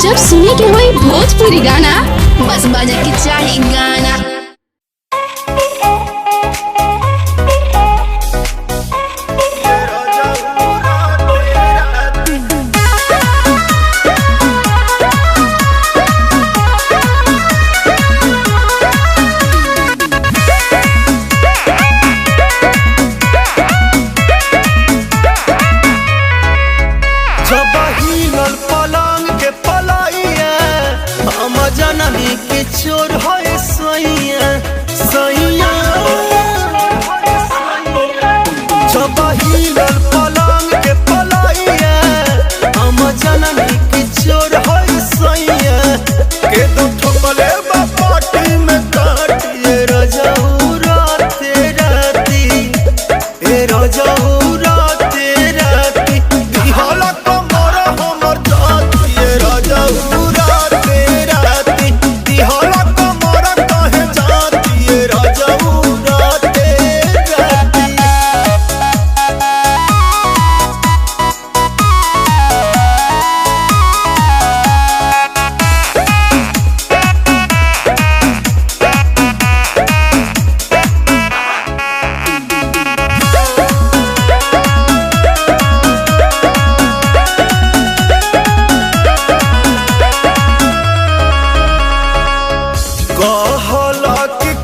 जब सुने के होई भोजपुरी गाना बस बजे के चाही गाना। जननी के चोर है सैया सैया जब हिलल पलंग के पलैया हम जननी के चोर है सैया के दो ठोकले पार्टी में काटिए रजऊ राते राती ए रजऊ राते राती दिहला कमर हमर जाती ए रजऊ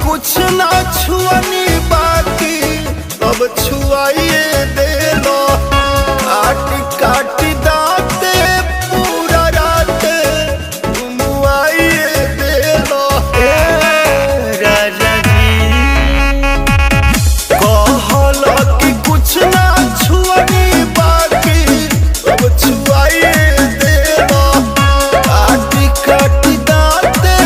कुछ ना छुअनी बाकी अब छुआइए दे लो काटी काटी दाते पूरा रात घुमाइए दे लो राजा जी कहला कि कुछ ना छुअनी बाकी अब छुआइए दे लो काटी काटी दाते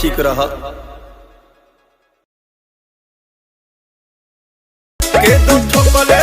ठीक रहा के दो ठोकले